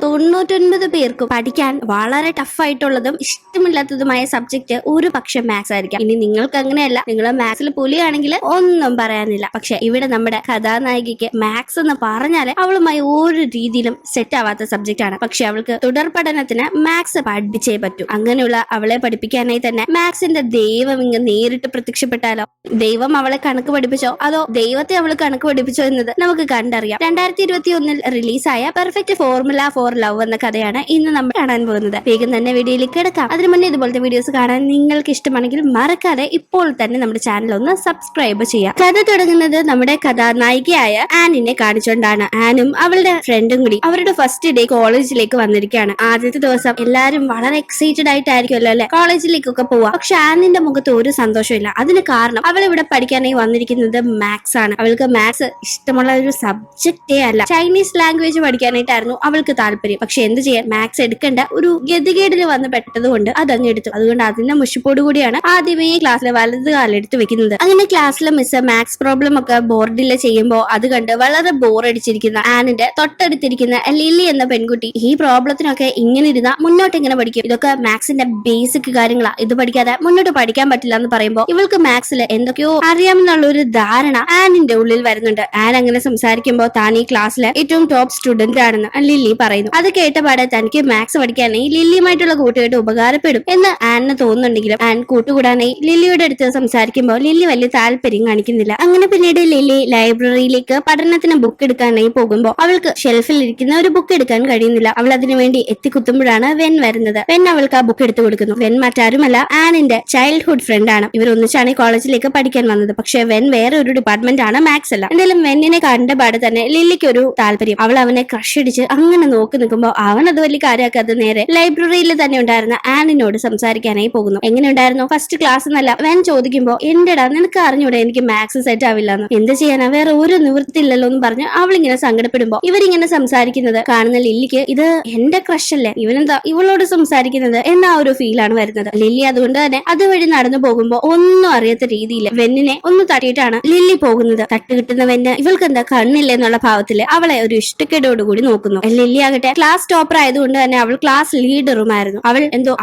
99 പേർക്കും പഠിക്കാൻ വളരെ ടഫായിട്ടുള്ളതും ഇഷ്ടമില്ലാത്തതുമായ സബ്ജക്ട് ഒരു പക്ഷെ മാത്സ് ആയിരിക്കാം. ഇനി നിങ്ങൾക്ക് അങ്ങനെയല്ല, നിങ്ങൾ മാത്സിൽ പുലിയാണെങ്കിൽ ഒന്നും പറയാനില്ല. പക്ഷെ ഇവിടെ നമ്മുടെ കഥാനായികയ്ക്ക് മാത്സ് എന്ന് പറഞ്ഞാൽ അവളുമായി ഒരു രീതിയിലും സെറ്റ് ആവാത്ത സബ്ജക്റ്റ് ആണ്. പക്ഷെ അവൾക്ക് തുടർ പഠനത്തിന് മാത്സ് പഠിച്ചേ പറ്റൂ. അങ്ങനെയുള്ള അവളെ പഠിപ്പിക്കാനായി തന്നെ മാത്സിന്റെ ദൈവം ഇങ്ങ് നേരിട്ട് പ്രത്യക്ഷപ്പെട്ടാലോ? ദൈവം അവളെ കണക്ക് പഠിപ്പിച്ചോ അതോ ദൈവത്തെ അവൾ കണക്ക് പഠിപ്പിച്ചോ എന്നത് നമുക്ക് കണ്ടറിയാം. 2021 റിലീസായ പെർഫെക്റ്റ് ഫോർമുല ഫോർ ലവ് എന്ന കഥയാണ് ഇന്ന് നമ്മൾ കാണാൻ പോകുന്നത്. വേഗം തന്നെ വീഡിയോയിലേക്ക് കിടക്കാം. അതിനു മുന്നേ ഇതുപോലത്തെ വീഡിയോസ് കാണാൻ നിങ്ങൾക്ക് ഇഷ്ടമാണെങ്കിൽ മറക്കാതെ ഇപ്പോൾ തന്നെ നമ്മുടെ ചാനൽ ഒന്ന് സബ്സ്ക്രൈബ് ചെയ്യാം. കഥ തുടങ്ങുന്നത് നമ്മുടെ കഥാനായികയായ ആനിനെ കാണിച്ചുകൊണ്ടാണ്. ആനും അവളുടെ ഫ്രണ്ടും കൂടി അവരുടെ ഫസ്റ്റ് ഡേ കോളേജിലേക്ക് വന്നിരിക്കുകയാണ്. ആദ്യത്തെ ദിവസം എല്ലാരും വളരെ എക്സൈറ്റഡ് ആയിട്ടായിരിക്കുമല്ലോ അല്ലെ കോളേജിലേക്കൊക്കെ പോവാ. പക്ഷെ ആനിന്റെ മുഖത്ത് ഒരു സന്തോഷമില്ല. അതിന് കാരണം അവൾ ഇവിടെ പഠിക്കാനായി വന്നിരിക്കുന്നത് മാത്സ് ആണ്. അവൾക്ക് മാത്സ് ഇഷ്ടമുള്ള ഒരു സബ്ജക്റ്റേ അല്ല. ചൈനീസ് ലാംഗ്വേജ് പഠിക്കാനായിട്ടായിരുന്നു അവൾക്ക് താല്പര്യം. പക്ഷെ എന്ത് ചെയ്യാൻ, മാത്സ് എടുക്കേണ്ട ഒരു ഗതികേടിൽ വന്ന് പെട്ടതുകൊണ്ട് അതങ്ങ് എടുത്തു. അതുകൊണ്ട് അതിന്റെ മുഷിപ്പോട് കൂടിയാണ് ആദ്യമേ ക്ലാസ്സിലെ വലത് കാലെടുത്ത് വെക്കുന്നത്. അങ്ങനെ ക്ലാസ്സിലെ മിസ് മാത്സ് പ്രോബ്ലം ഒക്കെ ബോർഡിൽ ചെയ്യുമ്പോൾ അത് കണ്ട് വളരെ ബോറടിച്ചിരിക്കുന്ന ആനിന്റെ തൊട്ടടുത്തിരിക്കുന്ന ലില്ലി എന്ന പെൺകുട്ടി ഈ പ്രോബ്ലത്തിനൊക്കെ ഇങ്ങനെ ഇരുന്ന മുന്നോട്ട് എങ്ങനെ പഠിക്കും? ഇതൊക്കെ മാത്സിന്റെ ബേസിക് കാര്യങ്ങളാ, ഇത് പഠിക്കാതെ മുന്നോട്ട് പഠിക്കാൻ പറ്റില്ല എന്ന് പറയുമ്പോൾ ഇവൾക്ക് മാത്സിൽ എന്തൊക്കെയോ അറിയാമെന്നുള്ള ഒരു ധാരണ ആനിന്റെ ഉള്ളിൽ വരുന്നുണ്ട്. ആൻ അങ്ങനെ സംസാരിക്കുമ്പോൾ താൻ ഈ ക്ലാസ്സിലെ ഏറ്റവും ടോപ്പ് സ്റ്റുഡന്റ് ആണെന്ന് ലില്ലി പറയുന്നു. അത് കേട്ടപാടെ തനിക്ക് മാത്സ് പഠിക്കാനായി ലില്ലിയുമായിട്ടുള്ള കൂട്ടുകെട്ട് ഉപകാരപ്പെടും എന്ന് ആനിന് തോന്നുന്നുണ്ടെങ്കിലും ആൻ കൂട്ടുകൂടാനായി ലില്ലിയുടെ അടുത്ത് സംസാരിക്കുമ്പോൾ ലില്ലി വലിയ താല്പര്യം കാണിക്കുന്നില്ല. അങ്ങനെ പിന്നീട് ലില്ലി ലൈബ്രറിയിലേക്ക് പഠനത്തിന് ബുക്ക് എടുക്കാനായി പോകുമ്പോൾ അവൾക്ക് ഷെൽഫിൽ ഇരിക്കുന്ന ഒരു ബുക്ക് എടുക്കാൻ കഴിയുന്നില്ല. അവൾ അതിനുവേണ്ടി എത്തിക്കുത്തുമ്പോഴാണ് വെൻ വരുന്നത്. വെൻ അവൾക്ക് ആ ബുക്ക് എടുത്തു കൊടുക്കുന്നു. വെൻ മറ്റാരുമല്ല, ആനിന്റെ ചൈൽഡ്ഹുഡ് ഫ്രണ്ട് ആണ്. ഇവർ ഒന്നിച്ചാണ് ഈ കോളേജിലേക്ക് പഠിക്കാൻ വന്നത്. പക്ഷെ വെൻ വേറെ ഒരു ഡിപ്പാർട്ട്മെന്റ് ആണ്, മാത്സ് അല്ല. എന്തായാലും വെന്നിനെ കണ്ടപാട് തന്നെ ലില്ലിക്ക് ഒരു താല്പര്യം. അവൾ അവനെ ക്രഷ് അടിച്ച് അങ്ങനെ നോക്കി നിൽക്കുമ്പോൾ അവൻ അത് വലിയ കാര്യമാക്കാതെ നേരെ ലൈബ്രറിയിൽ തന്നെ ഉണ്ടായിരുന്ന ആനിനോട് സംസാരിക്കാനായി പോകുന്നു. എങ്ങനെ ഉണ്ടായിരുന്നു ഫസ്റ്റ് ക്ലാസ് എന്നല്ല വെൻ ചോദിക്കുമ്പോൾ, എന്റെടാ നിനക്ക് അറിഞ്ഞൂടെ എനിക്ക് മാത്സ് സെറ്റ് ആവില്ല എന്ന്. എന്ത് ചെയ്യാനാ, വേറെ ഒരു നിവൃത്തിയില്ലല്ലോ എന്ന് പറഞ്ഞ് അവളിങ്ങനെ സങ്കടപ്പെടുമ്പോ ഇവരിങ്ങനെ സംസാരിക്കുന്നത് കാണുന്ന ലില്ലിക്ക് ഇത് എന്റെ ക്രഷ് അല്ലേ, ഇവനെന്താ ഇവളോട് സംസാരിക്കുന്നത് എന്ന ഒരു ഫീലാണ് വരുന്നത്. ലില്ലി അതുകൊണ്ട് തന്നെ അതുവഴി നടന്നു പോകുമ്പോ ഒന്നും അറിയാത്ത രീതിയിൽ വെന്നിനെ ഒന്ന് തട്ടിയിട്ടാണ് ലില്ലി പോകുന്നത്. തട്ട് കിട്ടുന്ന വെന്ന് ഇവൾക്ക് എന്താ കണ്ണില്ല എന്നുള്ള ഭാവത്തില് അവളെ ഒരു ഇഷ്ടക്കേടോടുകൂടി നോക്കുന്നു. ലില്ലി ആകട്ടെ ക്ലാസ് ടോപ്പർ ആയതുകൊണ്ട് തന്നെ അവൾ ക്ലാസ് ലീഡറുമായിരുന്നു.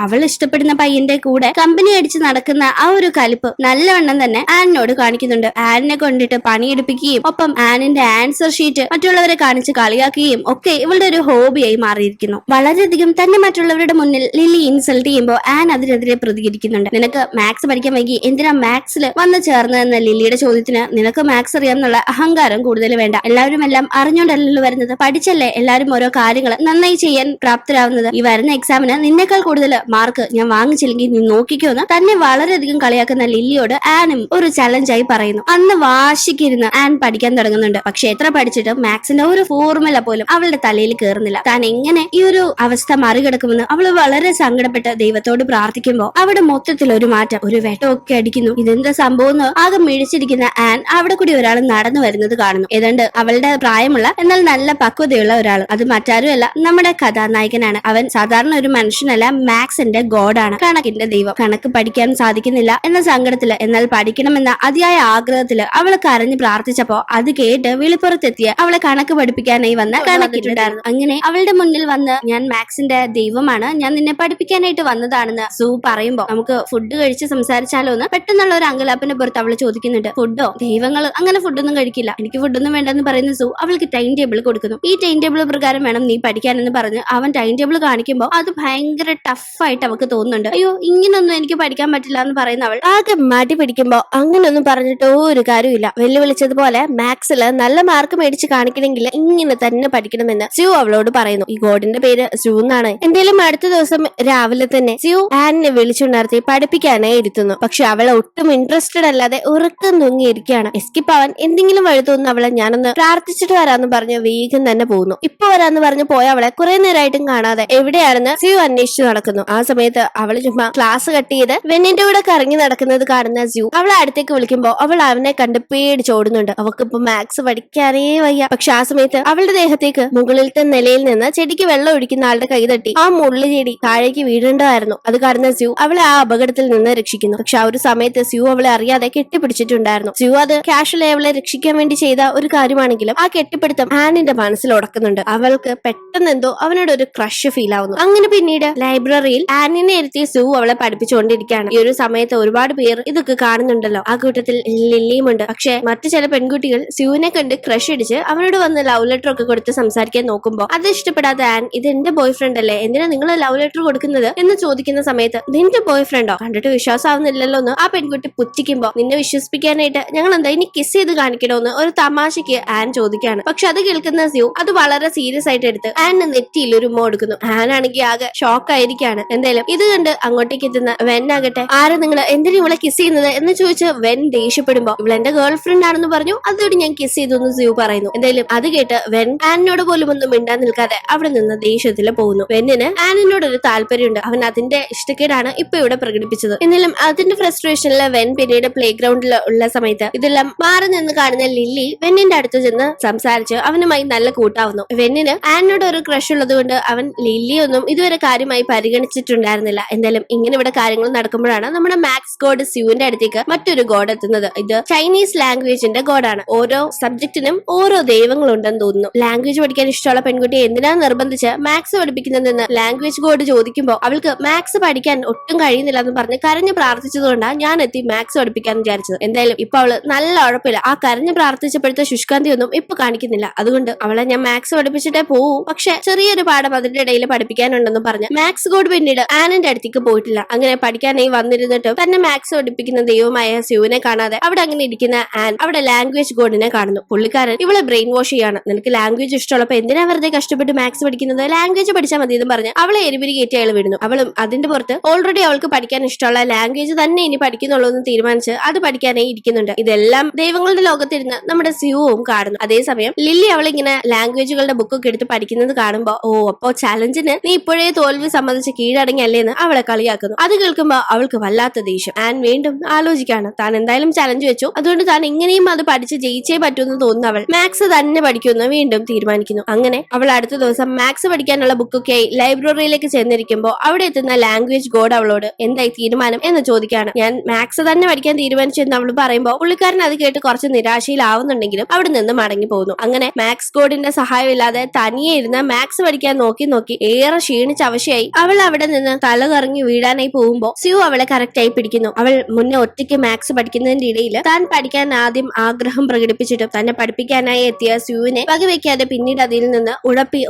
അവൾ ഇഷ്ടപ്പെടുന്ന പയ്യന്റെ കൂടെ കമ്പനി അടിച്ച് നടക്കുന്ന ആ ഒരു കലിപ്പ് നല്ലവണ്ണം തന്നെ ആനിനോട് കാണിക്കുന്നുണ്ട്. ആനിനെ കൊണ്ടിട്ട് പണിയെടുപ്പിക്കുകയും ഒപ്പം ആനിന്റെ ആൻസർ ഷീറ്റ് മറ്റുള്ളവരെ കാണിച്ച് കളിയാക്കുകയും ഒക്കെ ഇവളുടെ ഒരു ഹോബിയായി മാറിയിരിക്കുന്നു. വളരെയധികം തന്നെ മറ്റുള്ളവരുടെ മുന്നിൽ ലില്ലി ഇൻസൾട്ട് ചെയ്യുമ്പോൾ ആൻ അതിനെതിരെ പ്രതികരിക്കുന്നുണ്ട്. നിനക്ക് മാത്സ് പഠിക്കാൻ വൈകി എന്തിനാ മാത്സിൽ വന്ന് ചേർന്നതെന്ന ലില്ലിയുടെ ചോദ്യത്തിന് നിനക്ക് മാത്സ് അറിയാമെന്നുള്ള അഹങ്കാരം കൂടുതൽ വേണ്ട. എല്ലാവരും എല്ലാം അറിഞ്ഞുകൊണ്ടല്ലോ വരുന്നത്, പഠിച്ചല്ലേ എല്ലാവരും ഓരോ കാര്യങ്ങൾ നന്നായി ചെയ്യാൻ പ്രാപ്തരാകുന്നത്. ഈ വരുന്ന എക്സാമിന് നിന്നേക്കാൾ കൂടുതൽ മാർക്ക് ഞാൻ വാങ്ങിച്ചില്ലെങ്കിൽ നീ നോക്കിക്കോന്ന് തന്നെ വളരെയധികം കളിയാക്കുന്ന ലില്ലിയോട് ആനും ഒരു ചലഞ്ചായി പറയുന്നു. അന്ന് വാശിക്കിരുന്ന് ആൻ പഠിക്കാൻ തുടങ്ങുന്നുണ്ട്. പക്ഷെ എത്ര പഠിച്ചിട്ടും മാത്സിന്റെ ഒരു ഫോർമുല പോലും അവളുടെ തലയിൽ കയറുന്നില്ല. താൻ എങ്ങനെ ഈ ഒരു അവസ്ഥ മറികടക്കുമെന്ന് അവള് വളരെ സങ്കടപ്പെട്ട് ദൈവത്തോട് പ്രാർത്ഥിക്കുമ്പോൾ അവിടെ മൊത്തത്തിൽ ഒരു മാറ്റം, ഒരു വെട്ടമൊക്കെ അടിക്കുന്നു. ഇതെന്താ സംഭവം എന്ന് ആകെ മിഴിച്ചിരിക്കുന്ന ആൻ അവിടെ കൂടി ഒരാൾ നടന്നു വരുന്നത് കാണുന്നു. ഏതാണ്ട് അവളുടെ പ്രായമുള്ള എന്നാൽ നല്ല പക്വതയുള്ള ഒരാൾ. അത് മറ്റാരുമല്ല, നമ്മുടെ കഥാനായകനാണ്. അവൻ സാധാരണ ഒരു മനുഷ്യനല്ല, മാത്സിന്റെ ഗോഡാണ്, കണക്കിന്റെ ദൈവം. കണക്ക് പഠിക്കാൻ സാധിക്കുന്നില്ല എന്ന സങ്കടത്തില് എന്നാൽ പഠിക്കണമെന്ന അതിയായ ആഗ്രഹത്തില് അവൾ കരഞ്ഞു പ്രാർത്ഥിച്ചപ്പോ അത് കേട്ട് വിളിപ്പുറത്തെത്തിയ അവളെ കണക്ക് പഠിപ്പിക്കാനായി വന്ന കണക്കിട്ടുണ്ടായിരുന്നു. അങ്ങനെ അവളുടെ മുന്നിൽ വന്ന് ഞാൻ മാത്സിന്റെ ദൈവമാണ്, ഞാൻ നിന്നെ പഠിപ്പിക്കാനായിട്ട് വന്നതാണെന്ന് സൂ പറയുമ്പോ നമുക്ക് ഫുഡ് കഴിച്ച് സംസാരിച്ചാലോ എന്ന് പെട്ടെന്നുള്ള ഒരു അങ്കലാപ്പിന്റെ പുറത്ത് അവള് ചോദിക്കുന്നുണ്ട്. ഫുഡോ? ദൈവങ്ങൾ അങ്ങനെ ഫുഡൊന്നും കഴിക്കില്ല, എനിക്ക് ഫുഡൊന്നും വേണ്ടെന്ന് പറയുന്ന സൂ അവൾക്ക് ടൈം ടേബിൾ കൊടുക്കുന്നു. ഈ ടൈം ടേബിൾ പ്രകാരം വേണം നീ പഠിക്കാനെന്ന് പറഞ്ഞ് അവൻ ടൈം ടേബിൾ കാണിക്കുമ്പോൾ അത് ഭയങ്കര ടഫായിട്ട് അവൾക്ക് തോന്നുന്നുണ്ട്. അയ്യോ ഇങ്ങനൊന്നും എനിക്ക് പഠിക്കാൻ പറ്റില്ല എന്ന് പറയുന്ന അവൾ ആകെ മടി പിടിക്കുമ്പോ അങ്ങനൊന്നും പറഞ്ഞിട്ട് ഒരു കാര്യമില്ല, വെല്ലുവിളിച്ചതുപോലെ മാത്സില് നല്ല മാർക്ക് മേടിച്ച് കാണിക്കണമെങ്കിൽ ഇങ്ങനെ തന്നെ പഠിക്കണമെന്ന് സ്യൂ അവളോട് പറയുന്നു. ഈ ഗോഡിന്റെ പേര് സ്യൂ എന്നാണ്. എന്തായാലും അടുത്ത ദിവസം രാവിലെ തന്നെ സ്യൂ ആനിനെ വിളിച്ചുണർത്തി പഠിപ്പിക്കാനായി ഇരുത്തുന്നു. പക്ഷെ അവൾ ഒട്ടും ഇൻട്രസ്റ്റഡ് അല്ലാതെ ഉറക്കം തൂങ്ങിയിരിക്കുകയാണ്. എസ്കിപ്പ് ആവാൻ എന്തെങ്കിലും വഴി തോന്നുന്നു അവളെ ഞാനൊന്ന് പ്രാർത്ഥിച്ചിട്ട് വരാന്ന് പറഞ്ഞ് വേഗം തന്നെ പോകുന്നു. ഇപ്പൊ വരാന്ന് പറഞ്ഞ് പോയ അവളെ കുറെ നേരമായിട്ടും കാണാതെ എവിടെയാണെന്ന് സ്യൂ അന്വേഷിച്ചു നടക്കുന്നു. ആ സമയത്ത് അവള് ചുമ്മാ ക്ലാസ് കട്ട് ചെയ്ത് വെന്നിന്റെ കൂടെ കറങ്ങി നടക്കുന്നത് കാണുന്ന സ്യൂ അവളെ അടുത്തേക്ക് വിളിക്കുമ്പോ അവൾ അവനെ കണ്ട് പേടിച്ചോടുന്നുണ്ട്. അവൾക്കിപ്പോ മാത്സ് പഠിക്കാനേ വയ്യ. പക്ഷെ ആ സമയത്ത് അവളുടെ ദേഹത്തേക്ക് മുകളിലത്തെ നിലയിൽ നിന്ന് ചെടിക്ക് വെള്ളം ഒഴിക്കുന്ന ആളുടെ കൈ തട്ടി ആ മുള്ളു ചെടി താഴേക്ക് വീഴേണ്ടതായിരുന്നു. അത് കാണുന്ന സ്യൂ അവളെ ആ അപകടത്തിൽ നിന്ന് രക്ഷിക്കുന്നു. പക്ഷെ ആ ഒരു സമയത്ത് സ്യൂ അവളെ അറിയാതെ കെട്ടിപ്പിടിച്ചിട്ടുണ്ടായിരുന്നു. സ്യൂ അത് കാഷ്വലി അവളെ രക്ഷിക്കാൻ വേണ്ടി ചെയ്ത ഒരു കാര്യമാണെങ്കിലും ആ കെട്ടിപ്പിടുത്തം ആനിന്റെ മനസ്സിൽ ഉടക്കുന്നുണ്ട്. അവൾക്ക് പെട്ടെന്ന് പെട്ടെന്ന് എന്തോ അവനോട് ഒരു ക്രഷ് ഫീൽ ആവുന്നു. അങ്ങനെ പിന്നീട് ലൈബ്രറിയിൽ ആനിനെ ഇരുത്തി സൂ അവളെ പഠിപ്പിച്ചുകൊണ്ടിരിക്കുകയാണ്. ഈ ഒരു സമയത്ത് ഒരുപാട് പേർ ഇതൊക്കെ കാണുന്നുണ്ടല്ലോ. ആ കൂട്ടത്തിൽ ലില്ലിയും ഉണ്ട്. പക്ഷെ മറ്റു ചില പെൺകുട്ടികൾ സ്യൂവിനെ കണ്ട് ക്രഷ് അടിച്ച് അവനോട് വന്ന് ലവ് ലെറ്റർ ഒക്കെ കൊടുത്ത് സംസാരിക്കാൻ നോക്കുമ്പോൾ അത് ഇഷ്ടപ്പെടാത്ത ആൻ, ഇത് എന്റെ ബോയ് ഫ്രണ്ട് അല്ലേ, എന്തിനാ നിങ്ങൾ ലവ് ലെറ്റർ കൊടുക്കുന്നത് എന്ന് ചോദിക്കുന്ന സമയത്ത് നിന്റെ ബോയ് ഫ്രണ്ടോ, കണ്ടിട്ട് വിശ്വാസമാവുന്നില്ലല്ലോ എന്ന് ആ പെൺകുട്ടി പുച്ഛിക്കുമ്പോ നിന്നെ വിശ്വസിപ്പിക്കാനായിട്ട് ഞങ്ങൾ എന്താ ഇനി കിസ് ചെയ്ത് കാണിക്കണോന്ന് ഒരു തമാശക്ക് ആൻ ചോദിക്കുകയാണ്. പക്ഷെ അത് കേൾക്കുന്ന സ്യൂ അത് വളരെ സീരിയസ് ആയിട്ട് എടുത്ത് ആനിന് നെറ്റിയിൽ ഒരു ഉമ്മ കൊടുക്കുന്നു. ആനാണെങ്കിൽ ആകെ ഷോക്ക് ആയിരിക്കാണ്. എന്തായാലും ഇത് കണ്ട് അങ്ങോട്ടേക്ക് എത്തുന്ന വെൻ ആകട്ടെ, ആരാ നിങ്ങൾ എന്തിനാ ഇവളെ കിസ് ചെയ്യുന്നത് എന്ന് ചോദിച്ച് വെൻ ദേഷ്യപ്പെടുമ്പോ ഇവൾ എന്റെ ഗേൾ ഫ്രണ്ട് ആണെന്ന് പറഞ്ഞു, അതോട് ഞാൻ കിസ് ചെയ്തു എന്ന് സ്യൂ പറയുന്നു. എന്തായാലും അത് കേട്ട് വെൻ ആനിനോട് പോലും ഒന്നും മിണ്ടാൻ നിൽക്കാതെ അവിടെ നിന്ന് ദേഷ്യത്തിൽ പോകുന്നു. വെന്നിന് ആനിനോട് ഒരു താല്പര്യമുണ്ട്. അവൻ അതിന്റെ ഇഷ്ടക്കേടാണ് ഇപ്പൊ ഇവിടെ പ്രകടിപ്പിച്ചത്. എന്നാലും അതിന്റെ ഫ്രസ്ട്രേഷനിൽ വെൻ പിന്നീട് പ്ലേ ഗ്രൗണ്ടിൽ ഉള്ള സമയത്ത് ഇതെല്ലാം മാറി നിന്ന് കാണുന്ന ലില്ലി വെന്നിന്റെ അടുത്ത് ചെന്ന് സംസാരിച്ച് അവനുമായി നല്ല കൂട്ടാവുന്നു. വെന്നിന് ആനിനോട് ഒരു ക്രഷ് ഉള്ളത് കൊണ്ട് അവൻ ലില്ലിയൊന്നും ഇതുവരെ കാര്യമായി പരിഗണിച്ചിട്ടുണ്ടായിരുന്നില്ല. എന്തായാലും ഇങ്ങനെ ഇവിടെ കാര്യങ്ങൾ നടക്കുമ്പോഴാണ് നമ്മുടെ മാക്സ് ഗോഡ് സ്യൂവിന്റെ അടുത്തേക്ക് മറ്റൊരു ഗോഡ് എത്തുന്നത്. ഇത് ചൈനീസ് ലാംഗ്വേജിന്റെ ഗോഡാണ്. ഓരോ സബ്ജക്റ്റിനും ഓരോ ദൈവങ്ങളുണ്ടെന്ന് തോന്നുന്നു. ലാംഗ്വേജ് പഠിക്കാൻ ഇഷ്ടമുള്ള പെൺകുട്ടിയെ എന്തിനാ നിർബന്ധിച്ച് മാക്സ് പഠിപ്പിക്കുന്നതെന്ന് ലാംഗ്വേജ് ഗോഡ് ചോദിക്കുമ്പോൾ അവൾക്ക് മാക്സ് പഠിക്കാൻ ഒട്ടും കഴിയുന്നില്ല എന്ന് പറഞ്ഞ് കരഞ്ഞ് പ്രാർത്ഥിച്ചതുകൊണ്ടാണ് ഞാൻ എത്തി മാക്സ് പഠിപ്പിക്കാൻ വിചാരിച്ചത്. എന്തായാലും ഇപ്പൊ അവള് നല്ല ഉഴപ്പില്ല. ആ കരഞ്ഞ് പ്രാർത്ഥിച്ചപ്പോഴത്തെ ശുഷ്കാന്തി ഒന്നും ഇപ്പൊ കാണിക്കുന്നില്ല. അതുകൊണ്ട് അവളെ ഞാൻ മാക്സ് പഠിപ്പിച്ചിട്ടേ പോവൂ. പക്ഷെ ചെറിയൊരു പാഠം അതിന്റെ ഇടയിൽ പഠിപ്പിക്കാനുണ്ടെന്ന് പറഞ്ഞ് മാക്സ് ഗോഡ് പിന്നീട് ആനിന്റെ അടുത്തേക്ക് പോയിട്ടില്ല. അങ്ങനെ പഠിക്കാനായി വന്നിരുന്നിട്ടും തന്നെ മാക്സ് പഠിപ്പിക്കുന്ന ദൈവമായ സ്യൂവിനെ കാണാതെ അവിടെ അങ്ങനെ ഇരിക്കുന്ന ആൻ അവിടെ ലാംഗ്വേജ് ഗോഡിനെ കാണുന്നു. പുള്ളിക്കാരൻ ഇവളെ ബ്രെയിൻ വാഷ് ചെയ്യാണ്. നിനക്ക് ലാംഗ്വേജ് ഇഷ്ടമുള്ളപ്പോ എന്തിനാ വെറുതെ കഷ്ടപ്പെട്ട് മാക്സ് പഠിക്കുന്നത്, ലാംഗ്വേജ് പഠിച്ചാൽ മതി എന്ന് പറഞ്ഞ് അവളെ എരിപിരി കയറ്റി അയാൾ വിടുന്നു. അവളും അതിന്റെ പുറത്ത് ഓൾറെഡി അവൾക്ക് പഠിക്കാൻ ഇഷ്ടമുള്ള ലാംഗ്വേജ് തന്നെ ഇനി പഠിക്കുന്നുള്ളൂ എന്ന് തീരുമാനിച്ച് അത് പഠിക്കാനായി ഇരിക്കുന്നുണ്ട്. ഇതെല്ലാം ദൈവങ്ങളുടെ ലോകത്തിരുന്ന് നമ്മുടെ സ്യൂവും കാണുന്നു. അതേസമയം ലില്ലി അവളിങ്ങനെ ലാംഗ്വേജുകളുടെ ബുക്കൊക്കെ എടുത്ത് പഠിക്കുന്നത് കാണുമ്പോ അപ്പോ ചലഞ്ചിന് നീ ഇപ്പോഴേ തോൽവി സമ്മതിച്ച് കീഴടങ്ങിയല്ലേന്ന് അവളെ കളിയാക്കുന്നു. അത് കേൾക്കുമ്പോ അവൾക്ക് വല്ലാത്ത ദേഷ്യം. ആൻ വീണ്ടും ആലോചിക്കാണ്, താൻ എന്തായാലും ചലഞ്ച് വെച്ചു, അതുകൊണ്ട് താൻ ഇങ്ങനെയും അത് പഠിച്ച് ജയിച്ചേ പറ്റൂന്ന് തോന്നുന്നു. അവൾ മാക്സ് തന്നെ പഠിക്കുമെന്ന് വീണ്ടും തീരുമാനിക്കുന്നു. അങ്ങനെ അവൾ അടുത്ത ദിവസം മാക്സ് പഠിക്കാനുള്ള ബുക്കൊക്കെയായി ലൈബ്രറിയിലേക്ക് ചെന്നിരിക്കുമ്പോൾ അവിടെ എത്തുന്ന ലാംഗ്വേജ് ഗോഡ് അവളോട് എന്തായി തീരുമാനം എന്ന് ചോദിക്കാണ്. ഞാൻ മാക്സ് തന്നെ പഠിക്കാൻ തീരുമാനിച്ചു എന്ന് അവൾ പറയുമ്പോൾ പുള്ളിക്കാരൻ അത് കേട്ട് കുറച്ച് നിരാശയിലാവുന്നുണ്ടെങ്കിലും അവിടെ നിന്ന് മടങ്ങി പോകുന്നു. അങ്ങനെ മാക്സ് ഗോഡിന്റെ സഹായമില്ലാതെ തനിയെ ഇരുന്ന് മാക്സ് പഠിക്കാൻ നോക്കി ഏറെ ക്ഷീണിച്ച് അവശയായി അവൾ അവിടെ നിന്ന് തല കറങ്ങി വീഴാനായി പോകുമ്പോ സ്യൂ അവളെ കറക്റ്റായി പിടിക്കുന്നു. അവൾ മുന്നേ ഒറ്റയ്ക്ക് മാക്സ് പഠിക്കുന്നതിന്റെ ഇടയിൽ താൻ പഠിക്കാൻ ആദ്യം ആഗ്രഹം പ്രകടിപ്പിച്ചിട്ടും തന്നെ പഠിപ്പിക്കാനായി എത്തിയ സ്യൂവിനെ വകവെക്കാതെ പിന്നീട് അതിൽ നിന്ന്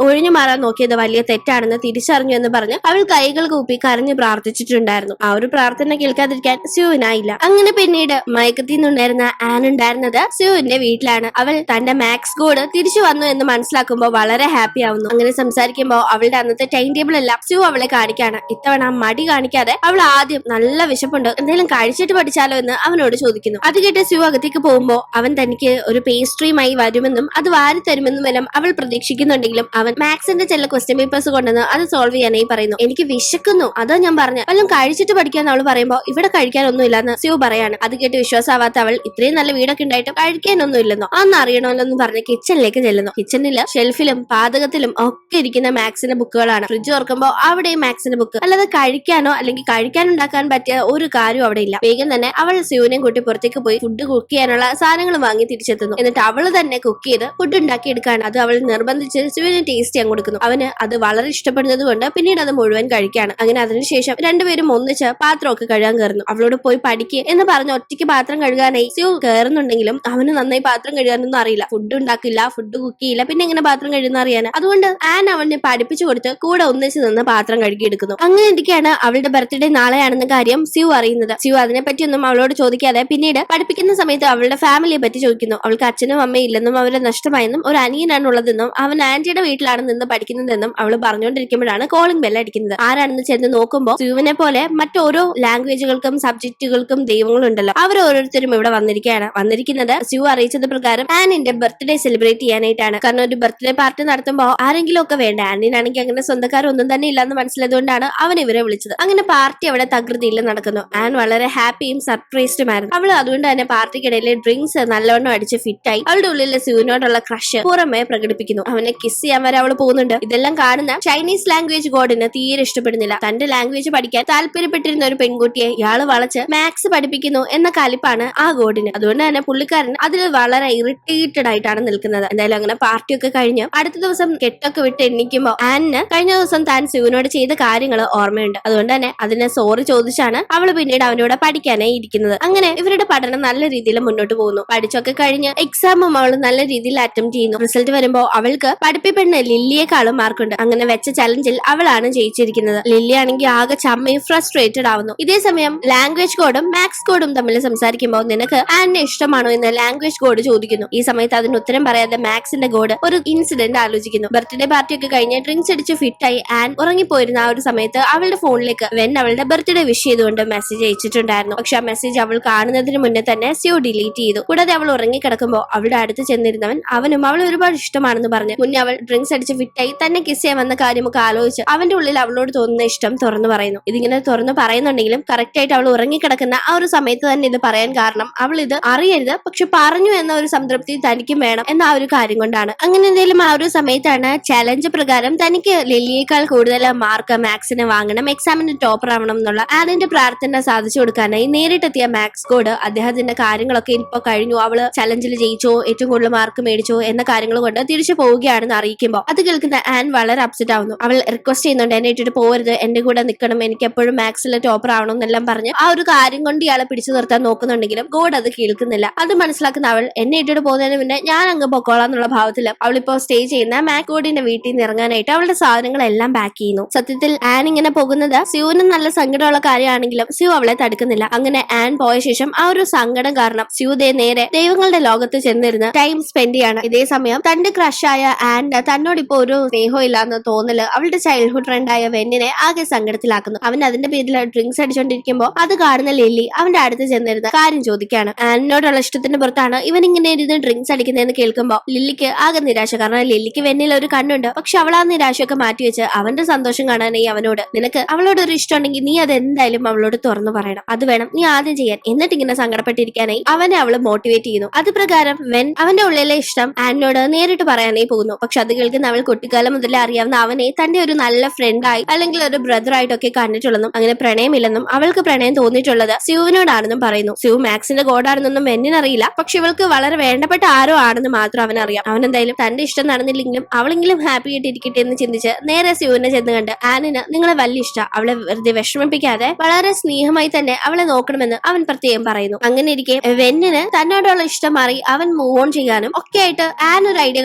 ഒഴിഞ്ഞു മാറാൻ നോക്കിയത് വലിയ തെറ്റാണെന്ന് തിരിച്ചറിഞ്ഞു എന്ന് പറഞ്ഞ് അവൾ കൈകൾ കൂപ്പി കരഞ്ഞു പ്രാർത്ഥിച്ചിട്ടുണ്ടായിരുന്നു. ആ ഒരു പ്രാർത്ഥന കേൾക്കാതിരിക്കാൻ സ്യൂവിനായില്ല. അങ്ങനെ പിന്നീട് മയക്കത്തിൽ നിന്നുണ്ടായിരുന്ന ആൻ ഉണ്ടായിരുന്നത് സ്യൂവിന്റെ വീട്ടിലാണ്. അവൾ തന്റെ മാക്സ് ഗോഡ് തിരിച്ചു വന്നു എന്ന് മനസ്സിലാക്കുമ്പോൾ വളരെ ഹാപ്പി ആവുന്നു. അങ്ങനെ സംസാരിക്കുമ്പോൾ അവളുടെ അന്നത്തെ ടൈം ടേബിൾ എല്ലാം സ്യൂ അവളെ കാണിക്കാണ്. ഇത്തവണ മടി കാണിക്കാതെ അവൾ ആദ്യം നല്ല വിശപ്പുണ്ട്, എന്തെങ്കിലും കഴിച്ചിട്ട് പഠിച്ചാലോ എന്ന് അവനോട് ചോദിക്കുന്നു. അത് കേട്ട് സ്യൂ അകത്തേക്ക് പോകുമ്പോൾ അവൻ തനിക്ക് ഒരു പേസ്ട്രിയുമായി വരുമെന്നും അത് വാരി തരുമെന്നും എല്ലാം അവൾ പ്രതീക്ഷിക്കുന്നുണ്ടെങ്കിലും അവൻ മാക്സിന്റെ ചില ക്വസ്റ്റ്യൻ പേപ്പേഴ്സ് കൊണ്ടുവന്ന് അത് സോൾവ് ചെയ്യാനായി പറയുന്നു. എനിക്ക് വിശക്കുന്നു, അതോ ഞാൻ പറഞ്ഞ വല്ലതും കഴിച്ചിട്ട് പഠിക്കാന്ന് അവൾ പറയുമ്പോൾ ഇവിടെ കഴിക്കാനൊന്നും ഇല്ലെന്ന് സ്യൂ പറയാണ്. അത് കേട്ട് വിശ്വാസമാവാത്ത അവൾ ഇത്രയും നല്ല വീടൊക്കെ ഉണ്ടായിട്ടും കഴിക്കാനൊന്നും ഇല്ലെന്നോ അന്ന് അറിയണമല്ലോ എന്ന് പറഞ്ഞ് കിച്ചണിലേക്ക് ചെല്ലുന്നു. കിച്ചണില് ഷെൽഫിലും പാതകത്തിലും ഒക്കെ ഇരിക്കുന്ന മാക്സിന്റെ ബുക്കുകളാണ്. ഫ്രിഡ്ജ് തുറക്കുമ്പോൾ അവിടെയും മാക്സിന്റെ ബുക്ക്. അല്ലാതെ കഴിക്കാനോ അല്ലെങ്കിൽ കഴിക്കാനുണ്ടാക്കാൻ പറ്റിയ ഒരു കാര്യം അവിടെ ഇല്ല. വേഗം തന്നെ അവൾ സ്യൂവിനെയും കൂട്ടി പുറത്തേക്ക് പോയി ഫുഡ് കുക്ക് ചെയ്യാനുള്ള സാധനങ്ങൾ വാങ്ങി തിരിച്ചെത്തുന്നു. എന്നിട്ട് അവള് തന്നെ കുക്ക് ചെയ്ത് ഫുഡ് ഉണ്ടാക്കി എടുക്കാണ്. അത് അവൾ നിർബന്ധിച്ച് സ്യൂവിന് ടേസ്റ്റ് ചെയ്യാൻ കൊടുക്കുന്നു. അവന് അത് വളരെ ഇഷ്ടപ്പെടുന്നത് കൊണ്ട് പിന്നീട് അത് മുഴുവൻ കഴിക്കാണ്. അങ്ങനെ അതിനുശേഷം രണ്ടുപേരും ഒന്നിച്ച് പാത്രമൊക്കെ കഴുകാൻ കയറുന്നു. അവളോട് പോയി പഠിക്കുക എന്ന് പറഞ്ഞ് ഒറ്റയ്ക്ക് പാത്രം കഴുകാനായി സ്യൂ കയറുന്നുണ്ടെങ്കിലും അവന് നന്നായി പാത്രം കഴുകാനൊന്നും അറിയില്ല. ഫുഡ് ഉണ്ടാക്കില്ല, ഫുഡ് കുക്ക് ചെയ്യില്ല, പിന്നെ എങ്ങനെ പാത്രം കഴുകുന്ന അറിയാൻ. അതുകൊണ്ട് ആൻ അവനെ പഠിപ്പിച്ചു കൊടുത്ത് കൂടെ ഒന്നിച്ച് നിന്ന് പാത്രം കഴുകിയെടുക്കുന്നു. അങ്ങനെ ഇരിക്കുകയാണ് അവളുടെ ബർത്ത്ഡേ നാളെയാണെന്ന കാര്യം സ്യൂ അറിയുന്നത്. സ്യൂ അതിനെപ്പറ്റിയൊന്നും അവളോട് ചോദിക്കാതെ പിന്നീട് പഠിപ്പിക്കുന്ന സമയത്ത് അവളുടെ ഫാമിലിയെ പറ്റി ചോദിക്കുന്നു. അവൾക്ക് അച്ഛനും അമ്മയും ഇല്ലെന്നും അവരെ നഷ്ടമായെന്നും ഒരു അനിയനാണ് ഉള്ളതെന്നും അവൻ ആന്റിയുടെ വീട്ടിലാണ് നിന്ന് പഠിക്കുന്നതെന്നും അവൾ പറഞ്ഞുകൊണ്ടിരിക്കുമ്പോഴാണ് കോളിംഗ് ബെൽ അടിക്കുന്നത്. ആരാണെന്ന് ചെന്ന് നോക്കുമ്പോൾ സ്യൂവിനെ പോലെ മറ്റോരോ ലാംഗ്വേജുകൾക്കും സബ്ജക്റ്റുകൾക്കും ദൈവങ്ങളുണ്ടല്ലോ, അവർ ഓരോരുത്തരും ഇവിടെ വന്നിരിക്കുന്നത് സ്യൂ അറിയിച്ചത് പ്രകാരം ആനിന്റെ ബർത്ത്ഡേ സെലിബ്രേറ്റ് ചെയ്യാനായിട്ടാണ്. കാരണം ഒരു ബർത്ത്ഡേ പാർട്ടി നടത്തുമ്പോൾ ആരെങ്കിലും ഒക്കെ വേണ്ട. ആന്റിനാണെങ്കിൽ അങ്ങനെ സ്വന്തക്കാരൊന്നും തന്നെ ഇല്ലെന്ന് മനസ്സിലായതുകൊണ്ടാണ് അവൻ ഇവരെ വിളിച്ചത്. അങ്ങനെ പാർട്ടി അവിടെ തകൃതിയിൽ നടക്കുന്നു. ആൻ വളരെ ഹാപ്പിയും സർപ്രൈസ്ഡുമായിരുന്നു. അവൾ അതുകൊണ്ട് തന്നെ പാർട്ടിക്കിടയിൽ ഡ്രിങ്ക്സ് നല്ലവണ്ണം അടിച്ച് ഫിറ്റായി അവളുടെ ഉള്ളിലെ സ്യൂവിനോടുള്ള ക്രഷ് പുറമെ പ്രകടിപ്പിക്കുന്നു. അവനെ കിസ് ചെയ്യാൻ വരെ അവൾ പോകുന്നുണ്ട്. ഇതെല്ലാം കാണുന്ന ചൈനീസ് ലാംഗ്വേജ് ഗോഡിന് തീരെ ഇഷ്ടപ്പെടുന്നില്ല. തന്റെ ലാംഗ്വേജ് പഠിക്കാൻ താല്പര്യപ്പെട്ടിരുന്ന ഒരു പെൺകുട്ടിയെ ഇയാള് വളച്ച് മാക്സ് പഠിപ്പിക്കുന്നു എന്ന കലിപ്പാണ് ആ ഗോഡിന്. അതുകൊണ്ട് തന്നെ പുള്ളിക്കാരൻ അതിൽ വളരെ ഇറിറ്റേറ്റഡ് ആയിട്ടാണ് നിൽക്കുന്നത്. എന്തായാലും അങ്ങനെ പാർട്ടിയൊക്കെ കഴിഞ്ഞ് അടുത്ത ദിവസം കെട്ടൊക്കെ വിട്ട് എണ്ണിക്കുമ്പോ ആനിന് കഴിഞ്ഞ ദിവസം താൻ സിയുവിനോട് ചെയ്ത കാര്യങ്ങൾ ഓർമ്മയുണ്ട്. അതുകൊണ്ട് തന്നെ അതിനെ സോറി ചോദിച്ചാണ് അവള് പിന്നീട് അവനോട് പഠിക്കാനായി ഇരിക്കുന്നത്. അങ്ങനെ ഇവരുടെ പഠനം നല്ല രീതിയിൽ മുന്നോട്ട് പോകുന്നു. പഠിച്ചൊക്കെ കഴിഞ്ഞ് എക്സാമും അവൾ നല്ല രീതിയിൽ അറ്റംപ്റ്റ് ചെയ്യുന്നു. റിസൾട്ട് വരുമ്പോ അവൾക്ക് പഠിപ്പിപ്പെണ്ണ ലില്ലിയെക്കാളും മാർക്കുണ്ട്. അങ്ങനെ വെച്ച ചലഞ്ചിൽ അവളാണ് ജയിച്ചിരിക്കുന്നത്. ലില്ലി ആണെങ്കിൽ ആകെ ചമ്മയും ഫ്രസ്ട്രേറ്റഡ് ആവുന്നു. ഇതേ സമയം ലാംഗ്വേജ് കോഡും മാത്സ് കോഡും തമ്മിൽ സംസാരിക്കുമ്പോൾ നിനക്ക് ആനിനെ ഇഷ്ടമാണോ എന്ന് ലാംഗ്വേജ് കോഡ് ചോദിക്കുന്നു. ഈ സമയത്ത് അതിന് ഉത്തരം പറയാതെ മാത്സിന്റെ കോഡ് ഒരു ഇൻസിഡന്റ് ആലോചിക്കുന്നു. ബർത്ത്ഡേ പാർട്ടി ഒക്കെ കഴിഞ്ഞ് ഡ്രിങ്ക്സ് അടിച്ച് ഫിറ്റായി ആൻ ഉറങ്ങിപ്പോയിരുന്ന ആ ഒരു സമയത്ത് അവളുടെ ഫോണിലേക്ക് വെൻ അവളുടെ ബർത്ത്ഡേ വിഷ് ചെയ്തുകൊണ്ട് മെസ്സേജ് അയച്ചിട്ടുണ്ടായിരുന്നു. പക്ഷെ ആ മെസ്സേജ് അവൾ കാണുന്നതിന് മുന്നേ തന്നെ സിയോ ഡിലീറ്റ് ചെയ്തു. കൂടാതെ അവൾ ഉറങ്ങിക്കിടക്കുമ്പോൾ അവളുടെ അടുത്ത് ചെന്നിരുന്നവൻ അവനും അവളെ ഒരുപാട് ഇഷ്ടമാണെന്ന് പറഞ്ഞ് മുന്നേ അവൾ ഡ്രിങ്ക്സ് അടിച്ച് ഫിറ്റായി തന്നെ കിസ് ചെയ്യാൻ വന്ന കാര്യമൊക്കെ ആലോചിച്ച് അവന്റെ ഉള്ളിൽ അവളോട് തോന്നുന്ന ഇഷ്ടം തുറന്നു പറയുന്നു. ഇതിങ്ങനെ തുറന്നു പറയുന്നുണ്ടെങ്കിലും കറക്റ്റ് ആയിട്ട് അവൾ ഉറങ്ങിക്കിടക്കുന്ന ആ ഒരു സമയത്ത് തന്നെ ഇത് പറയാൻ കാരണം അവൾ ഇത് അറിയരുത്, പക്ഷെ പറഞ്ഞു എന്ന ഒരു സംതൃപ്തി തനിക്കും വേണം എന്ന ആ ഒരു കാര്യം കൊണ്ടാണ്. അങ്ങനെ എന്തെങ്കിലും ആ ഒരു സമയത്താണ് ചലഞ്ച് പ്രകാരം തനിക്ക് ലില്ലിയേക്കാൾ കൂടുതൽ മാർക്ക് മാത്സിന് വാങ്ങണം, എക്സാമിന് ടോപ്പർ ആവണം എന്നുള്ള ആനിന്റെ പ്രാർത്ഥന സാധിച്ചു കൊടുക്കാനായി നേരിട്ടെത്തിയ മാത്സ് കോഡ് അദ്ദേഹത്തിന്റെ കാര്യങ്ങളൊക്കെ ഇപ്പൊ കഴിഞ്ഞു, അവള് ചലഞ്ചിൽ ജയിച്ചോ, ഏറ്റവും കൂടുതൽ മാർക്ക് മേടിച്ചോ എന്ന കാര്യങ്ങൾ കൊണ്ട് തിരിച്ചു പോവുകയാണെന്ന് അറിയിക്കുമ്പോൾ അത് കേൾക്കുന്ന ആൻ വളരെ അപ്സെറ്റ് ആവുന്നു. അവൾ റിക്വസ്റ്റ് ചെയ്യുന്നുണ്ട്, എന്നെ ഇട്ടിട്ട് പോകരുത്, എന്റെ കൂടെ നിൽക്കണം, എനിക്ക് എപ്പോഴും മാത്സിലെ ടോപ്പർ ആവണം എന്നെല്ലാം പറഞ്ഞ് ആ ഒരു കാര്യം കൊണ്ട് ഇയാളെ പിടിച്ചു നിർത്താൻ നോക്കുന്നുണ്ടെങ്കിലും ഗോഡ് അത് കേൾക്കുന്നില്ല. അത് മനസ്സിലാക്കുന്ന അവൾ എന്നെ ഇട്ടിട്ട് പോകുന്നതിന് മുന്നേ ഞാൻ അങ്ങ് പൊക്കോളാം എന്നുള്ള ഭാവത്തിൽ അവളിപ്പോ സ്റ്റേ ചെയ്യുന്ന മാക് ഗോഡിന്റെ വീട്ടിൽ നിന്ന് ഇറങ്ങാനായിട്ട് അവളുടെ സാധനങ്ങളെല്ലാം പാക്ക് ചെയ്യുന്നു. സത്യത്തിൽ ആൻ ഇങ്ങനെ പോകുന്നത് സിയുവിന് നല്ല സങ്കടമുള്ള കാര്യമാണെങ്കിലും സിയു അവളെ തടുക്കുന്നില്ല. അങ്ങനെ ആൻ പോയ ശേഷം ആ ഒരു സങ്കടം കാരണം സിയു നേരെ ദൈവങ്ങളുടെ ലോകത്ത് ചെന്നിരുന്ന് ടൈം സ്പെൻഡ് ചെയ്യാണ്. ഇതേ സമയം തന്റെ ക്രഷായ ആൻഡ് തന്നോടിപ്പോ ഒരു സ്നേഹം ഇല്ലാന്ന് തോന്നല് അവളുടെ ചൈൽഡ്ഹുഡ് ഫ്രണ്ടായ വെന്നിനെ ആകെ സങ്കടത്തിലാക്കുന്നു. അവൻ അതിന്റെ പേരിൽ ഡ്രിങ്ക്സ് അടിച്ചോണ്ടിരിക്കുമ്പോ അത് കാണുന്ന ലില്ലി അവന്റെ അടുത്ത് ചെന്നിരുന്ന കാര്യം ചോദിക്കാണ്. ആനിനോടുള്ള ഇഷ്ടത്തിന്റെ പുറത്താണ് ഇവൻ ഇങ്ങനെ ഇരുന്ന് ഡ്രിങ്ക്സ് അടിക്കുന്നതെന്ന് കേൾക്കുമ്പോ ലില്ലിക്ക് ആകെ നിരാശ. കാരണം ലില്ലിക്ക് വെന്നിൽ ഒരു കണ്ണുണ്ട്, പക്ഷെ അവൾ ആ നിരാശയൊക്കെ മാറ്റിവെച്ച് അവന്റെ സന്തോഷം കാണാനായി അവനോട് നിനക്ക് അവളോട് ഒരു ഇഷ്ടം ഉണ്ടെങ്കിൽ നീ അത് എന്തായാലും അവളോട് തുറന്നു പറയണം, അത് വേണം നീ ആദ്യം ചെയ്യാൻ, എന്നിട്ട് ഇങ്ങനെ സങ്കടപ്പെട്ടിരിക്കാനായി അവനെ അവള് മോട്ടിവേറ്റ് ചെയ്യുന്നു. അത് പ്രകാരം വെൻ അവന്റെ ഉള്ളിലെ ഇഷ്ടം ആനിനോട് നേരിട്ട് പറയാനായി പോകുന്നു. പക്ഷെ അത് കേൾക്കുന്ന അവൾ കുട്ടിക്കാലം മുതലേ അറിയാവുന്ന അവനെ തന്റെ ഒരു നല്ല ഫ്രണ്ടായി അല്ലെങ്കിൽ ഒരു ബ്രദർ ആയിട്ടൊക്കെ കണ്ടിട്ടുള്ളതും അങ്ങനെ പ്രണയമില്ലെന്നും അവൾക്ക് പ്രണയം തോന്നിയിട്ടുള്ളത് സിയുവിനോടാണെന്നും പറയുന്നു. സിയു മാത്സിന്റെ ഗോഡാണെന്നൊന്നും വെന്നിനറിയില്ല, പക്ഷെ ഇവൾക്ക് വളരെ വേണ്ടപ്പെട്ട ആരോ ആണെന്ന് മാത്രം അവനറിയാം. അവൻ എന്തായാലും തന്റെ ഇഷ്ടം നടന്നില്ലെങ്കിലും അവളെങ്കിലും ഹാപ്പി ആയിട്ട് ഇരിക്കട്ടെ എന്ന് ചിന്തിച്ച് നേരെ സിയുവിനെ ചെന്ന് കണ്ട് ആനിന് നിങ്ങളെ വലിയ ഇഷ്ടം, അവളെ വെറുതെ വിഷമിപ്പിക്കാതെ വളരെ സ്നേഹമായി തന്നെ അവളെ നോക്കണമെന്ന് അവൻ പ്രത്യേകം പറയുന്നു. അങ്ങനെ ഇരിക്കെ വെന്നിന് തന്നോടുള്ള ഇഷ്ടം മാറി അവൻ മൂവ് ഓൺ ചെയ്യാനും ഒക്കെ ആയിട്ട് ആൻ ഒരു ഐഡിയ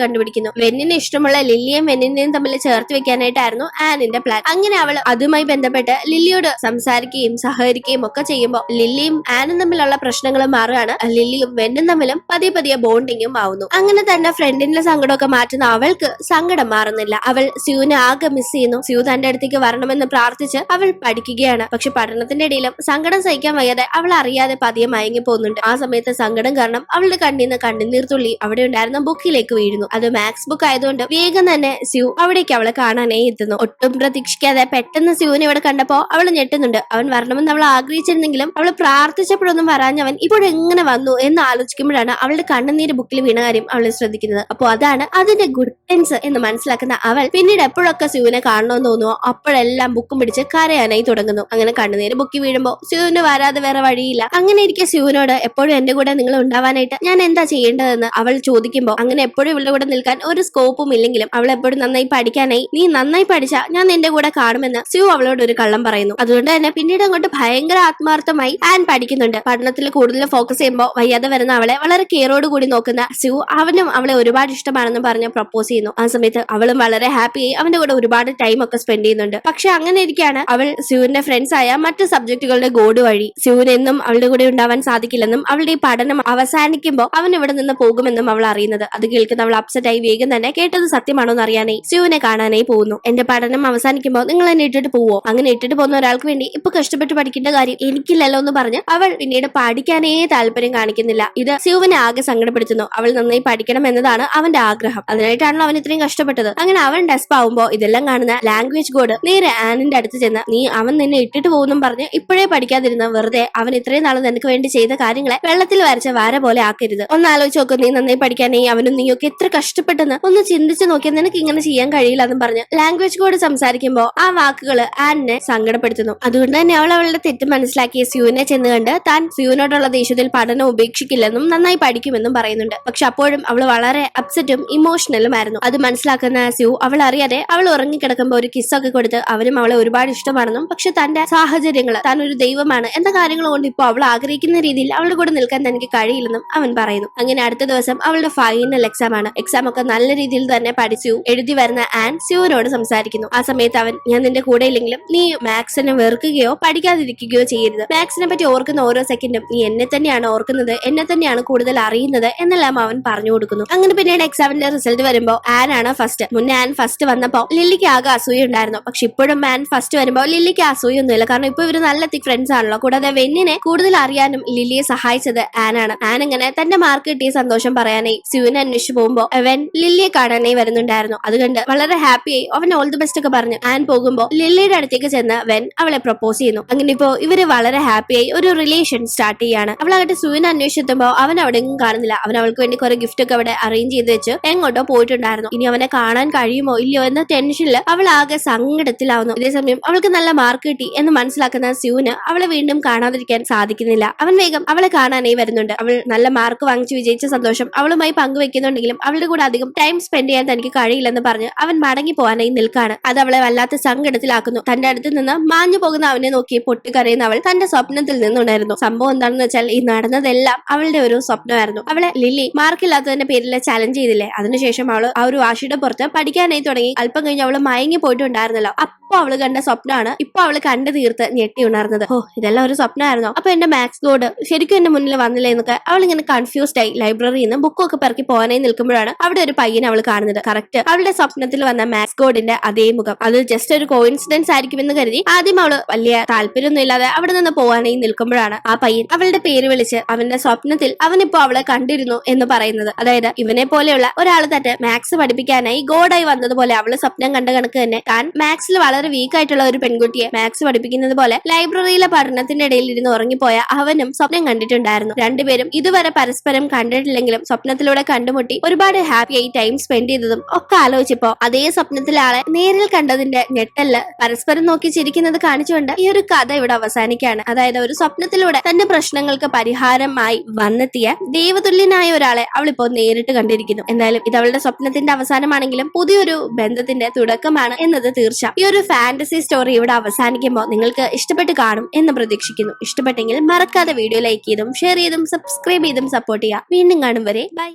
കണ്ടുപിടിക്കുന്നു. വെന്നിന് ഇഷ്ടമുള്ള ലില്ലിയും വെന്നിനെയും തമ്മിൽ ചേർത്ത് വെക്കാനായിട്ടായിരുന്നു ആനിന്റെ പ്ലാൻ. അങ്ങനെ അവൾ അതുമായി ബന്ധപ്പെട്ട് ലില്ലിയോട് സംസാരിക്കുകയും സഹകരിക്കുകയും ഒക്കെ ചെയ്യുമ്പോൾ ലില്ലിയും ആനും തമ്മിലുള്ള പ്രശ്നങ്ങൾ മാറുകയാണ്. ലില്ലിയും വെന്നും തമ്മിലും പതിയെ പതിയെ ബോണ്ടിങ്ങും ആവുന്നു. അങ്ങനെ തന്നെ ഫ്രണ്ടിന്റെ സങ്കടമൊക്കെ മാറ്റുന്ന അവൾക്ക് സങ്കടം മാറുന്നില്ല. അവൾ സിയുവിനെ ആകെ മിസ് ചെയ്യുന്നു. സിയു തന്റെ അടുത്തേക്ക് വരണമെന്ന് പ്രാർത്ഥിച്ച് അവൾ പഠിക്കുകയാണ്. പക്ഷെ പഠനത്തിന്റെ ഇടയിലും സങ്കടം സഹിക്കാൻ വയ്യാതെ അവൾ അറിയാതെ പതിയെ മയങ്ങി പോകുന്നുണ്ട്. ആ സമയത്ത് സങ്കടം കാരണം അവളുടെ കണ്ണിൽ നിന്ന് കണ്ണുനീർ തുള്ളി അവിടെ ഉണ്ടായിരുന്ന ബുക്കിലേക്ക് വീഴുന്നു. അത് മാത്സ് ബുക്ക് ആയതുകൊണ്ട് വേഗം തന്നെ സിയു അവിടേക്ക് അവളെ കാണാനായി എത്തുന്നു. ഒട്ടും പ്രതീക്ഷിക്കാതെ പെട്ടെന്ന് സിയുവിനെ ഇവിടെ കണ്ടപ്പോ അവൾ ഞെട്ടുന്നുണ്ട്. അവൻ വരണമെന്ന് അവൾ ആഗ്രഹിച്ചിരുന്നെങ്കിലും അവൾ പ്രാർത്ഥിച്ചപ്പോഴൊന്നും വരാഞ്ഞവൻ ഇപ്പോഴെങ്ങനെ വന്നു എന്ന് ആലോചിക്കുമ്പോഴാണ് അവളുടെ കണ്ണുനീര് ബുക്കിൽ വീണ കാര്യം അവൾ ശ്രദ്ധിക്കുന്നത്. അപ്പോൾ അതാണ് അതിന്റെ ഗുഡ് ടെൻസ് എന്ന് മനസ്സിലാക്കുന്ന അവൾ പിന്നീട് എപ്പോഴൊക്കെ സിയുവിനെ കാണണമെന്ന് തോന്നുവോ അപ്പോഴെല്ലാം ബുക്കും പിടിച്ച് കരയാനായി തുടങ്ങുന്നു. അങ്ങനെ കണ്ണുനീര് ബുക്കി വീഴുമ്പോ സിയുവിന് വരാതെ വേറെ വഴിയില്ല. അങ്ങനെ ഇരിക്കെ സിയുവിനോട് എപ്പോഴും എന്റെ കൂടെ നിങ്ങൾ ഉണ്ടാവാനായിട്ട് ഞാൻ എന്താ ചെയ്യേണ്ടതെന്ന് അവൾ ചോദിക്കുമ്പോൾ അങ്ങനെ എപ്പോഴും ഇവളുടെ കൂടെ നിൽക്കാൻ ഒരു സ്കോപ്പും ഇല്ലെങ്കിലും അവൾ എപ്പോഴും നന്നായി പഠിക്കാനായി നീ നന്നായി പഠിച്ചാ ഞാൻ നിന്റെ കൂടെ കാണുമെന്ന് സിയു അവളോട് ഒരു കള്ളം പറയുന്നു. അതുകൊണ്ട് തന്നെ പിന്നീട് അങ്ങോട്ട് ഭയങ്കര ആത്മാർത്ഥമായി ആൻ പഠിക്കുന്നുണ്ട്. പഠനത്തിൽ കൂടുതൽ ഫോക്കസ് ചെയ്യുമ്പോൾ വയ്യാതെ വരുന്ന അവളെ വളരെ കെയറോട് കൂടി നോക്കുന്ന സിയു അവനും അവളെ ഒരുപാട് ഇഷ്ടമാണെന്ന് പറഞ്ഞ് പ്രപ്പോസ് ചെയ്യുന്നു. ആ സമയത്ത് അവളും വളരെ ഹാപ്പിയായി അവന്റെ കൂടെ ഒരുപാട് ടൈം ഒക്കെ സ്പെൻഡ് ചെയ്യുന്നുണ്ട്. പക്ഷെ അങ്ങനെ ഇരിക്കുകയാണ് അവൾ സിയുവിന്റെ ഫ്രണ്ട്സ് ആയ മറ്റു സബ്ജക്റ്റുകളുടെ ഗോഡ് വഴി സിയുവിന് എന്നും അവളുടെ കൂടെ ഉണ്ടാവാൻ സാധിക്കില്ലെന്നും അവളുടെ ഈ പഠനം അവസാനിക്കുമ്പോൾ അവൻ ഇവിടെ നിന്ന് പോകുമെന്നും അവൾ അറിയുന്നത്. അത് കേൾക്കുന്ന അവൾ അപ്സെറ്റ് ആയി വേഗം തന്നെ കേട്ടത് സത്യമാണോ എന്ന് അറിയാനായി സിയുവിനെ കാണാനായി പോകുന്നു. എന്റെ പഠനം അവസാനിക്കുമ്പോൾ നിങ്ങൾ എന്നെ ഇട്ടിട്ട് പോവോ? അങ്ങനെ ഇട്ടിട്ട് പോകുന്ന ഒരാൾക്ക് വേണ്ടി ഇപ്പൊ കഷ്ടപ്പെട്ട് പഠിക്കേണ്ട കാര്യം എനിക്കില്ലല്ലോ എന്ന് പറഞ്ഞ് അവൾ പിന്നീട് പഠിക്കാനേ താല്പര്യം കാണിക്കുന്നില്ല. ഇത് സിയുവിനെ ആകെ സങ്കടപ്പെടുത്തുന്നു. അവൾ നന്നായി പഠിക്കണം എന്നതാണ് അവന്റെ ആഗ്രഹം. അതിനായിട്ടാണല്ലോ അവൻ ഇത്രയും കഷ്ടപ്പെട്ടത്. അങ്ങനെ അവൻ ഡെസ്പ് ആവുമ്പോ ഇതെല്ലാം കാണുന്ന ലാംഗ്വേജ് ഗോഡ് നേരെ ആനിന്റെ അടുത്ത് ചെന്ന് നീ അവൻ നിന്നെ ഇട്ടിട്ട് പോകുന്നും പറഞ്ഞ് ഇപ്പോഴേ പഠിക്കാതിരുന്ന വെറുതെ അവൻ ഇത്രയും നാൾ നിനക്ക് വേണ്ടി ചെയ്ത കാര്യങ്ങളെ വെള്ളത്തിൽ വരച്ച വാര പോലെ ആക്കരുത്. ഒന്ന് ആലോചിച്ച് നോക്ക്, നീ നന്നായി പഠിക്കാനേ അവനും നീയൊക്കെ എത്ര കഷ്ടപ്പെട്ടെന്ന് ഒന്ന് ചിന്തിച്ചു നോക്കിയാൽ നിനക്ക് ഇങ്ങനെ ചെയ്യാൻ കഴിയില്ല എന്നും പറഞ്ഞ് ലാംഗ്വേജ് കോഡ് സംസാരിക്കുമ്പോൾ ആ വാക്കുകൾ ആനിനെ സങ്കടപ്പെടുത്തുന്നു. അതുകൊണ്ട് തന്നെ അവൾ അവളുടെ തെറ്റ് മനസ്സിലാക്കിയ സിയുവിനെ ചെന്ന് കണ്ട് താൻ സിയുവിനോടുള്ള ദേഷ്യത്തിൽ പഠനം ഉപേക്ഷിക്കില്ലെന്നും നന്നായി പഠിക്കുമെന്നും പറയുന്നുണ്ട്. പക്ഷെ അപ്പോഴും അവൾ വളരെ അപ്സെറ്റും ഇമോഷണലും ആയിരുന്നു. അത് മനസ്സിലാക്കുന്ന സ്യൂ അവൾ അറിയാതെ അവൾ ഉറങ്ങിക്കിടക്കുമ്പോൾ ഒരു കിസ്സൊക്കെ കൊടുത്ത് അവരും അവളെ ഒരുപാട് ഇഷ്ടമാണെന്നും പക്ഷെ തന്റെ സാഹചര്യങ്ങൾ താൻ ഒരു ദൈവമാണ് എന്ന കാര്യങ്ങൾ കൊണ്ട് ഇപ്പോൾ അവൾ ആഗ്രഹിക്കുന്ന രീതിയിൽ അവളുടെ കൂടെ നിൽക്കാൻ തനിക്ക് കഴിയില്ലെന്നും അവൻ പറയുന്നു. അങ്ങനെ അടുത്ത ദിവസം അവളുടെ ഫൈനൽ എക്സാം ആണ്. എക്സാം ഒക്കെ നല്ല രീതിയിൽ തന്നെ പഠിച്ചു എഴുതി വരുന്ന ആൻ സ്യൂവിനോട് സംസാരിക്കുന്നു. ആ സമയത്ത് അവൻ, ഞാൻ നിന്റെ കൂടെ ഇല്ലെങ്കിലും നീ മാത്സിനെ വെറുക്കുകയോ പഠിക്കാതിരിക്കുകയോ ചെയ്യരുത്. മാത്സിനെ പറ്റി ഓർക്കുന്ന ഓരോ സെക്കൻഡും നീ എന്നെ തന്നെയാണ് ഓർക്കുന്നത്, എന്നെ തന്നെയാണ് കൂടുതൽ അറിയുന്നത് എന്നെല്ലാം അവൻ പറഞ്ഞു കൊടുക്കുന്നു. അങ്ങനെ പിന്നീട് എക്സാമിന്റെ റിസൾട്ട് വരുമ്പോൾ ആൻ ആണ് ഫസ്റ്റ്. മുന്നേ ആൻ ഫസ്റ്റ് വന്നപ്പോ ലില്ലിക്ക് ആകെ അസൂയ ഉണ്ടായിരുന്നു. പക്ഷെ ഇപ്പോഴും ആൻ ഫസ്റ്റ് വരുമ്പോൾ ലില്ലിക്ക് അസൂയൊന്നുമില്ല. കാരണം ഇപ്പൊ ഇവര് നല്ല തിക് ഫ്രണ്ട്സ് ആണല്ലോ. കൂടാതെ വെന്നിനെ കൂടുതൽ അറിയാനും ലില്ലിയെ സഹായിച്ചത് ആനാണ്. ആൻ ഇങ്ങനെ തന്റെ മാർക്ക് കിട്ടിയ സന്തോഷം പറയാനായി സ്യൂവിനെ അന്വേഷിച്ചു പോകുമ്പോ അവൻ ലില്ലിയെ കാണാനായി വരുന്നുണ്ടായിരുന്നു. അത് കണ്ട് വളരെ ഹാപ്പിയായി അവൻ ഓൾ ദി ബെസ്റ്റ് ഒക്കെ പറഞ്ഞു ആൻ പോകുമ്പോ ലില്ലിയുടെ അടുത്തേക്ക് ചെന്ന് വെൻ അവളെ പ്രപ്പോസ് ചെയ്യുന്നു. അങ്ങനെ ഇപ്പോ ഇവര് വളരെ ഹാപ്പിയായി ഒരു റിലേഷൻ സ്റ്റാർട്ട് ചെയ്യാണ്. അവളാകട്ടെ സ്യൂവിനെ അന്വേഷിച്ചെത്തുമ്പോ അവൻ അവിടെ എങ്ങും കാണുന്നില്ല. അവൻ അവൾക്ക് വേണ്ടി കുറെ ഗിഫ്റ്റ് ഒക്കെ അവിടെ അറേഞ്ച് ചെയ്ത് വെച്ച് എങ്ങോട്ടോ പോയിട്ടുണ്ടായിരുന്നു. ഇനി അവനെ കാണാൻ കഴിയുമോ ഇല്ലയോ എന്ന ടെൻഷനിൽ അവൾ ആകെ സങ്കടത്തിലാവുന്നു. ഇതേസമയം അവൾക്ക് നല്ല മാർക്ക് കിട്ടി എന്ന് മനസ്സിലാക്കുന്ന സ്യൂവിന് അവളെ വീണ്ടും കാണാതിരിക്കാൻ സാധിക്കുന്നില്ല. അവൻ വേഗം അവളെ കാണാനായി വരുന്നുണ്ട്. അവൾ നല്ല മാർക്ക് വാങ്ങിച്ചു വിജയിച്ച സന്തോഷം അവളുമായി പങ്കുവെക്കുന്നുണ്ടെങ്കിലും അവളുടെ കൂടെ അധികം ടൈം സ്പെൻഡ് ചെയ്യാൻ തനിക്ക് കഴിയില്ലെന്ന് പറഞ്ഞ് അവൻ മടങ്ങി പോകാനായി നിൽക്കാണ്. അത് അവളെ വല്ലാത്ത സങ്കടത്തിലാക്കുന്നു. തന്റെ അടുത്ത് നിന്ന് മാഞ്ഞു പോകുന്ന അവനെ നോക്കി പൊട്ടിക്കരയുന്ന അവൾ തന്റെ സ്വപ്നത്തിൽ നിന്നുണ്ടായിരുന്നു. സംഭവം എന്താണെന്ന് വെച്ചാൽ ഈ നടന്നതെല്ലാം അവളുടെ ഒരു സ്വപ്നമായിരുന്നു. അവളെ ലില്ലി മാർക്കില്ലാത്തതിന്റെ പേരിൽ ചലഞ്ച് ചെയ്തില്ലേ, അതിനുശേഷം അവള് ആ ഒരു വാശിയുടെ പുറത്ത് പഠിക്കാനായി തുടങ്ങി. അല്പം കഴിഞ്ഞ് അവള് മയങ്ങി പോയിട്ടുണ്ടായിരുന്നല്ലോ. അപ്പൊ അവള് കണ്ട സ്വപ്നമാണ് ഇപ്പൊ അവള് കണ്ടു തീർത്ത് ഞെട്ടി ഉണർന്നത്. ഓ, ഇതെല്ലാം ഒരു സ്വപ്നമായിരുന്നോ? അപ്പൊ എന്റെ മാത്സ് ബോർഡ് ശരിക്കും എന്റെ മുന്നിൽ വന്നില്ലേ എന്നൊക്കെ അവൾ ഇങ്ങനെ കൺഫ്യൂസ്ഡ് ആയി ലൈബ്രറിയിൽ നിന്ന് ബുക്കൊക്കെ പെറുക്കി പോകാനായി നിൽക്കുമ്പോഴാണ് അവിടെ ഒരു പയ്യനെ അവൾ കാണുന്നത്. കറക്റ്റ് അവളുടെ സ്വപ്നത്തിൽ വന്ന മാത്സ് ബോർഡിന്റെ അതേ മുഖം. അത് ജസ്റ്റ് ഒരു കോയിൻസിഡൻസ് ആയിരിക്കുമെന്ന് കരുതി ആദ്യം അവള് വലിയ താല്പര്യമൊന്നും ഇല്ലാതെ അവിടെ നിന്ന് പോകാനായി നിൽക്കുമ്പോഴാണ് ആ പയ്യൻ അവളുടെ പേര് വിളിച്ച് അവന്റെ സ്വപ്നത്തിൽ അവനിപ്പോ അവളെ കണ്ടിരുന്നു എന്ന് പറയുന്നത്. അതായത് ഇവനെ പോലെയുള്ള ഒരാൾ തന്നെ മാത്സ് പഠിപ്പിക്കാനായി ഗോഡായി വന്നതുപോലെ അവള് സ്വപ്നം കണ്ട കണക്ക് തന്നെ താൻ മാത്സിൽ വളരെ വീക്ക് ആയിട്ടുള്ള ഒരു പെൺകുട്ടിയെ മാത്സ് പഠിപ്പിക്കുന്നത് പോലെ ലൈബ്രറിയിലെ പഠനത്തിന്റെ ഇടയിൽ ഇരുന്ന് ഉറങ്ങിപ്പോയ അവനും സ്വപ്നം കണ്ടിട്ടുണ്ടായിരുന്നു. രണ്ടുപേരും ഇതുവരെ പരസ്പരം കണ്ടിട്ടില്ലെങ്കിലും സ്വപ്നത്തിലൂടെ കണ്ടുമുട്ടി ഒരുപാട് ഹാപ്പിയായി ടൈം സ്പെൻഡ് ചെയ്തതും ഒക്കെ ആലോചിച്ചപ്പോ അതേ സ്വപ്നത്തിലെ ആളെ നേരിൽ കണ്ടതിന്റെ ഞെട്ടല് പരസ്പരം നോക്കി ചിരിക്കുന്നത് കാണിച്ചുകൊണ്ട് ഈ ഒരു കഥ ഇവിടെ അവസാനിക്കുകയാണ്. അതായത് ഒരു സ്വപ്നത്തിലൂടെ തന്റെ പ്രശ്നങ്ങൾക്ക് പരിഹാരമായി വന്നെത്തിയ ദൈവതുല്യനായ ഒരാളെ അവളിപ്പോ നേരിട്ട് കണ്ടിരിക്കുന്നു. എന്തായാലും ഇത് അവളുടെ സ്വപ്നത്തിന്റെ അവസാനമാണെങ്കിലും പുതിയൊരു ബന്ധത്തിന്റെ തുടക്കമാണ് എന്നത് തീർച്ച. ഈ ഒരു ഫാന്റസി സ്റ്റോറി ഇവിടെ അവസാനിക്കുമ്പോൾ നിങ്ങൾക്ക് ഇഷ്ടപ്പെട്ട് കാണും എന്ന് പ്രതീക്ഷിക്കുന്നു. ഇഷ്ടപ്പെട്ടെങ്കിൽ മറക്കാതെ വീഡിയോ ലൈക്ക് ചെയ്തും ഷെയർ ചെയ്തും സബ്സ്ക്രൈബ് ചെയ്തും സപ്പോർട്ട് ചെയ്യുക. വീണ്ടും കാണും വരെ ബൈ.